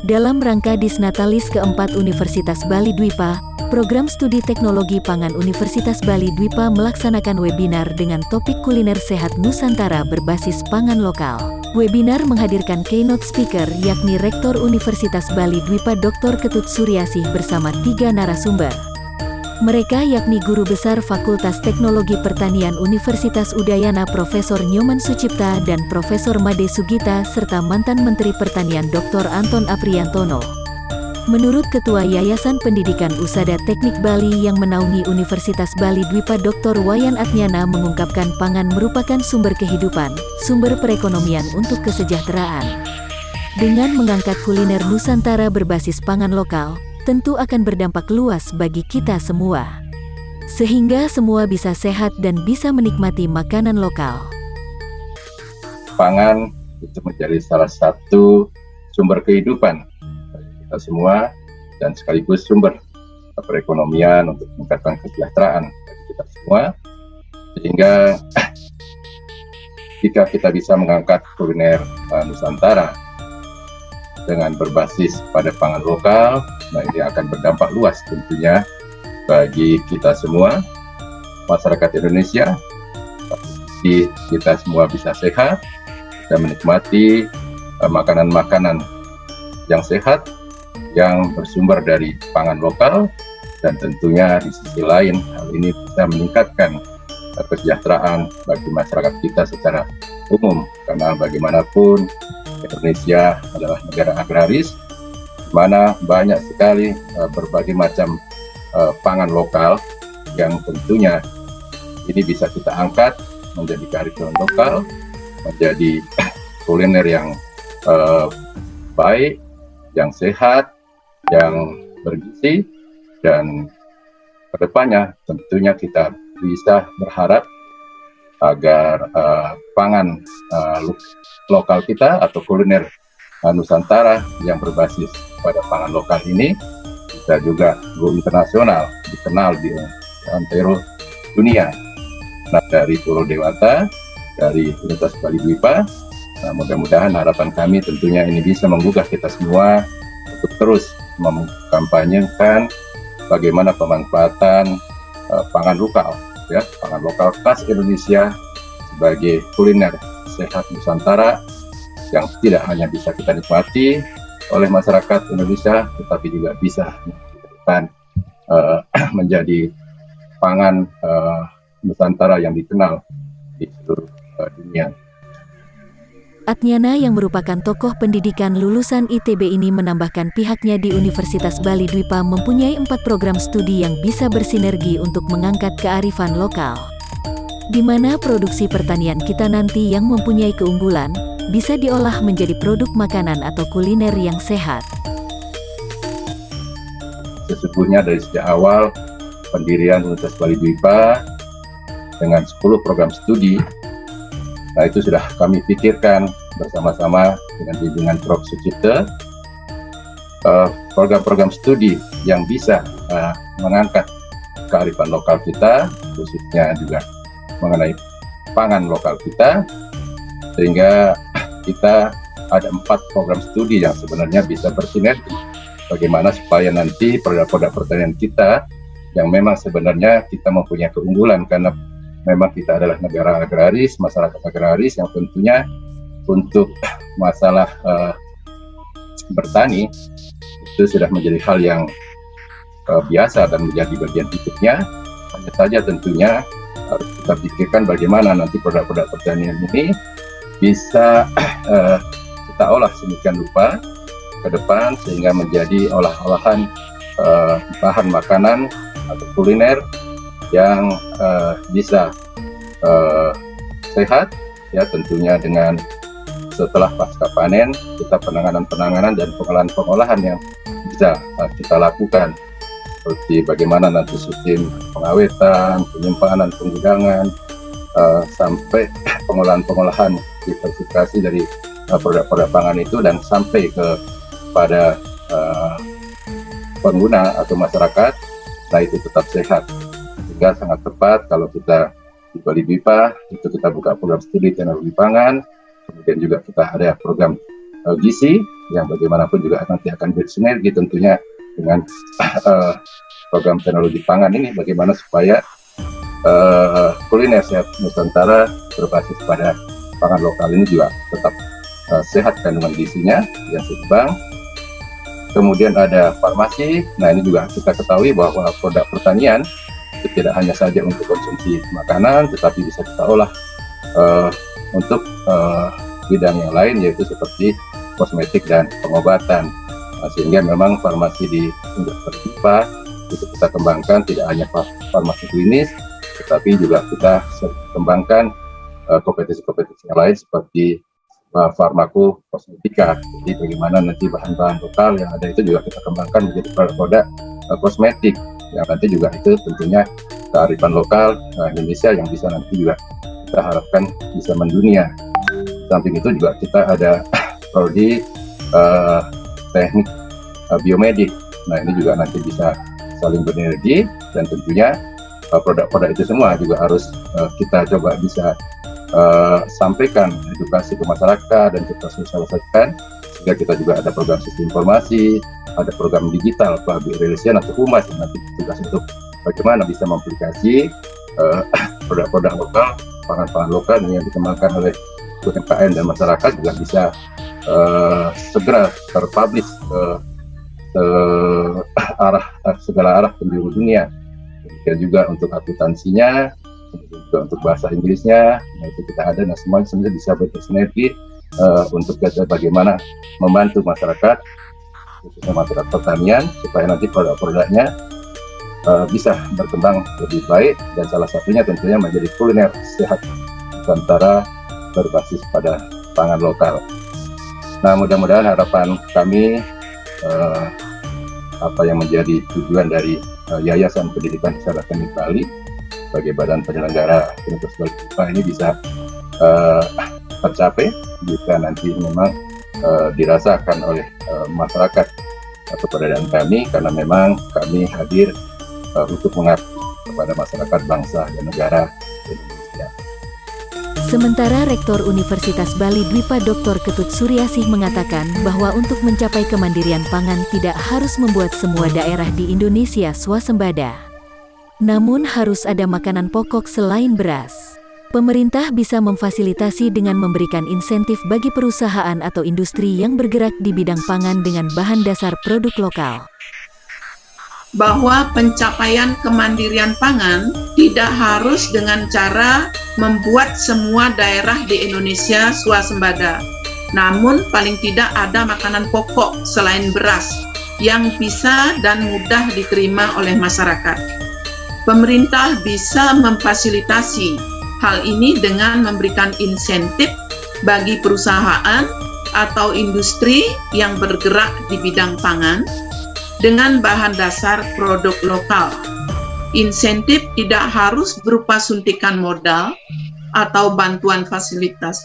Dalam rangka Disnatalis keempat Universitas Bali Dwipa, Program Studi Teknologi Pangan Universitas Bali Dwipa melaksanakan webinar dengan topik kuliner sehat Nusantara berbasis pangan lokal. Webinar menghadirkan keynote speaker yakni Rektor Universitas Bali Dwipa Dr. Ketut Suryasih bersama 3 narasumber. Mereka yakni Guru Besar Fakultas Teknologi Pertanian Universitas Udayana Profesor Nyoman Sucipta dan Profesor Made Sugita serta mantan Menteri Pertanian Dr. Anton Apriantono. Menurut Ketua Yayasan Pendidikan Usada Teknik Bali yang menaungi Universitas Bali Dwipa Dr. Wayan Atnyana mengungkapkan pangan merupakan sumber kehidupan, sumber perekonomian untuk kesejahteraan. Dengan mengangkat kuliner Nusantara berbasis pangan lokal, tentu akan berdampak luas bagi kita semua. Sehingga semua bisa sehat dan bisa menikmati makanan lokal. Pangan itu menjadi salah satu sumber kehidupan bagi kita semua dan sekaligus sumber perekonomian untuk meningkatkan kesejahteraan bagi kita semua. Sehingga jika kita bisa mengangkat kuliner Nusantara dengan berbasis pada pangan lokal, nah ini akan berdampak luas tentunya bagi kita semua, masyarakat Indonesia. Kita semua bisa sehat, bisa menikmati makanan-makanan yang sehat, yang bersumber dari pangan lokal, dan tentunya di sisi lain hal ini bisa meningkatkan kesejahteraan bagi masyarakat kita secara umum, karena bagaimanapun Indonesia adalah negara agraris, di mana banyak sekali berbagai macam pangan lokal yang tentunya ini bisa kita angkat menjadi kearifan lokal, menjadi kuliner yang baik, yang sehat, yang bergizi, dan kedepannya tentunya kita bisa berharap agar pangan lokal kita atau kuliner Nusantara yang berbasis pada pangan lokal ini bisa juga go internasional, dikenal di antero dunia. Nah, dari Pulau Dewata, dari Universitas Bali Dwipa, nah, mudah-mudahan harapan kami tentunya ini bisa menggugah kita semua untuk terus mengkampanyekan bagaimana pemanfaatan pangan lokal, ya, pangan lokal khas Indonesia sebagai kuliner sehat Nusantara yang tidak hanya bisa kita nikmati oleh masyarakat Indonesia, tetapi juga bisa menjadi pangan Nusantara yang dikenal di seluruh dunia. Atnyana yang merupakan tokoh pendidikan lulusan ITB ini menambahkan pihaknya di Universitas Bali Dwipa mempunyai 4 program studi yang bisa bersinergi untuk mengangkat kearifan lokal. Di mana produksi pertanian kita nanti yang mempunyai keunggulan, bisa diolah menjadi produk makanan atau kuliner yang sehat. Sesungguhnya dari sejak awal pendirian Universitas Bali Dwipa dengan 10 program studi, nah itu sudah kami pikirkan bersama-sama dengan bimbingan Prof. Sucipta, program-program studi yang bisa mengangkat kearifan lokal kita, khususnya juga mengenai pangan lokal kita, sehingga kita ada 4 program studi yang sebenarnya bisa bersinergi. Bagaimana supaya nanti produk-produk pertanian kita yang memang sebenarnya kita mempunyai keunggulan karena memang kita adalah negara agraris, masyarakat agraris yang tentunya untuk masalah bertani itu sudah menjadi hal yang biasa dan menjadi bagian hidupnya. Hanya saja tentunya harus kita pikirkan bagaimana nanti produk-produk pertanian ini bisa kita olah sedemikian rupa ke depan sehingga menjadi olah-olahan bahan makanan atau kuliner yang bisa sehat, ya tentunya dengan setelah pasca panen kita penanganan dan pengolahan yang bisa kita lakukan, seperti bagaimana nanti sistem pengawetan, penyimpanan, penggudangan, sampai pengolahan diversifikasi dari produk-produk pangan itu dan sampai pada pengguna atau masyarakat, nah itu tetap sehat. Sehingga sangat tepat kalau kita di Bali Dwipa itu kita buka program studi teknologi pangan, kemudian juga kita ada program gizi, yang bagaimanapun juga nanti akan bersinergi tentunya dengan program teknologi pangan ini, bagaimana supaya kuliner sehat Nusantara berbasis pada pangan lokal ini juga tetap sehat kandungan gizinya yang seimbang. Kemudian ada farmasi. Nah, ini juga kita ketahui bahwa produk pertanian itu tidak hanya saja untuk konsumsi makanan, tetapi bisa kita olah untuk bidang yang lain, yaitu seperti kosmetik dan pengobatan. Nah, sehingga memang farmasi di Universitas DIPA itu kita kembangkan tidak hanya farmasi klinis, tetapi juga kita kembangkan kompetensi-kompetensi yang lain seperti farmako kosmetika. Jadi bagaimana nanti bahan-bahan lokal yang ada itu juga kita kembangkan menjadi produk-produk kosmetik yang nanti juga itu tentunya kearifan lokal Indonesia yang bisa nanti juga kita harapkan bisa mendunia. Samping itu juga kita ada prodi teknik biomedik. Nah, ini juga nanti bisa saling bersinergi, dan tentunya produk-produk itu semua juga harus kita coba bisa sampaikan edukasi ke masyarakat dan kita sosialisasikan, sehingga kita juga ada program sistem informasi, ada program digital public relation atau humas yang nanti tugas untuk bagaimana bisa memplikasi produk-produk lokal, pangan-pangan lokal yang dikembangkan oleh UMKM dan masyarakat juga bisa segera terpublish ke segala arah penjuru dunia. Demikian juga untuk akuntansinya, juga untuk bahasa Inggrisnya, nah itu kita ada. Nah, semuanya sebenarnya bisa bersinergi untuk kita bagaimana membantu masyarakat, khususnya masyarakat pertanian, supaya nanti produk-produknya bisa berkembang lebih baik, dan salah satunya tentunya menjadi kuliner sehat Nusantara berbasis pada pangan lokal. Nah, mudah-mudahan harapan kami apa yang menjadi tujuan dari Yayasan Pendidikan Wisata Teknik Bali sebagai badan penyelenggara Universitas DIPA ini bisa tercapai jika nanti memang dirasakan oleh masyarakat keberadaan kami, karena memang kami hadir untuk mengabdi kepada masyarakat, bangsa, dan negara Indonesia. Sementara Rektor Universitas Bali Dwipa Dr. Ketut Suryasih mengatakan bahwa untuk mencapai kemandirian pangan tidak harus membuat semua daerah di Indonesia swasembada. Namun harus ada makanan pokok selain beras. Pemerintah bisa memfasilitasi dengan memberikan insentif bagi perusahaan atau industri yang bergerak di bidang pangan dengan bahan dasar produk lokal. Bahwa pencapaian kemandirian pangan tidak harus dengan cara membuat semua daerah di Indonesia swasembada. Namun paling tidak ada makanan pokok selain beras yang bisa dan mudah diterima oleh masyarakat. Pemerintah bisa memfasilitasi hal ini dengan memberikan insentif bagi perusahaan atau industri yang bergerak di bidang pangan dengan bahan dasar produk lokal. Insentif tidak harus berupa suntikan modal atau bantuan fasilitas,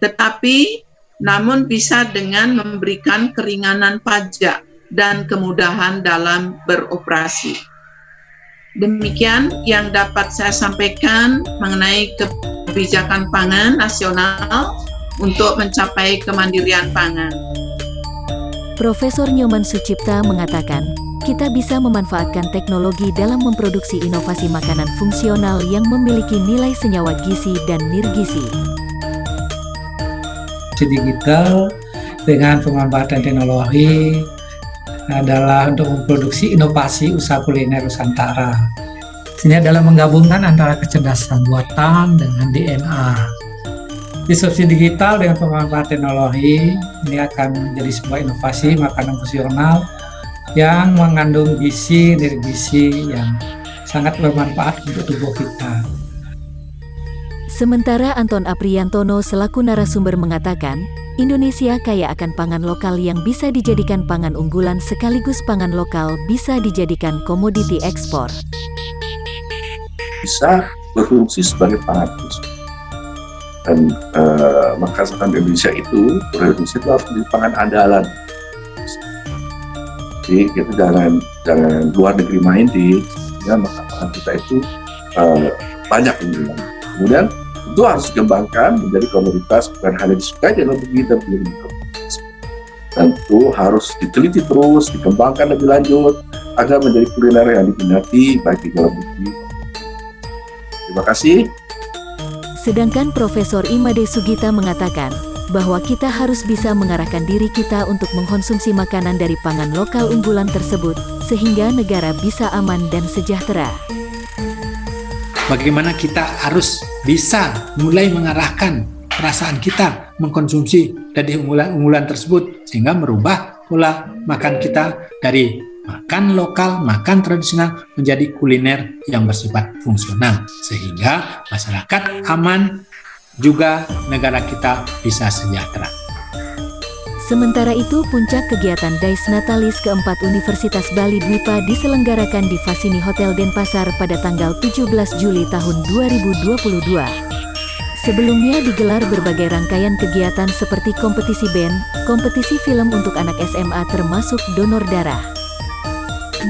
tetapi namun bisa dengan memberikan keringanan pajak dan kemudahan dalam beroperasi. Demikian yang dapat saya sampaikan mengenai kebijakan pangan nasional untuk mencapai kemandirian pangan. Profesor Nyoman Sucipta mengatakan, kita bisa memanfaatkan teknologi dalam memproduksi inovasi makanan fungsional yang memiliki nilai senyawa gizi dan nirgizi. Digital dengan pemanfaatan teknologi adalah untuk memproduksi inovasi usaha kuliner Nusantara. Ini adalah menggabungkan antara kecerdasan buatan dengan DNA. Disrupsi digital dengan pemanfaatan teknologi ini akan menjadi sebuah inovasi makanan fungsional yang mengandung gizi, nirgizi yang sangat bermanfaat untuk tubuh kita. Sementara Anton Apriyantono selaku narasumber mengatakan, Indonesia kaya akan pangan lokal yang bisa dijadikan pangan unggulan sekaligus pangan lokal bisa dijadikan komoditi ekspor. Bisa berfungsi sebagai pangan khusus. Dan masakan Indonesia itu harus menjadi pangan andalan. Jadi kita jangan luar negeri main ya, masakan kita itu banyak unggulan. Kemudian itu harus dikembangkan menjadi komoditas, bukan hanya disukai dalam negeri tapi menjadi komoditas. tentu harus diteliti terus, dikembangkan lebih lanjut agar menjadi kuliner yang diminati baik di dalam negeri. Terima kasih. Sedangkan Profesor Imade Sugita mengatakan bahwa kita harus bisa mengarahkan diri kita untuk mengkonsumsi makanan dari pangan lokal unggulan tersebut, sehingga negara bisa aman dan sejahtera. Bagaimana kita harus bisa mulai mengarahkan perasaan kita mengkonsumsi dari unggulan tersebut, sehingga merubah pola makan kita dari makan lokal, makan tradisional menjadi kuliner yang bersifat fungsional, sehingga masyarakat aman, juga negara kita bisa sejahtera. Sementara itu, puncak kegiatan Dies Natalis keempat Universitas Bali Dwipa diselenggarakan di Fasini Hotel Denpasar pada tanggal 17 Juli tahun 2022. Sebelumnya digelar berbagai rangkaian kegiatan seperti kompetisi band, kompetisi film untuk anak SMA termasuk donor darah.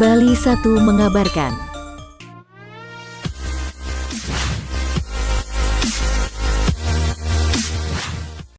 Bali 1 mengabarkan.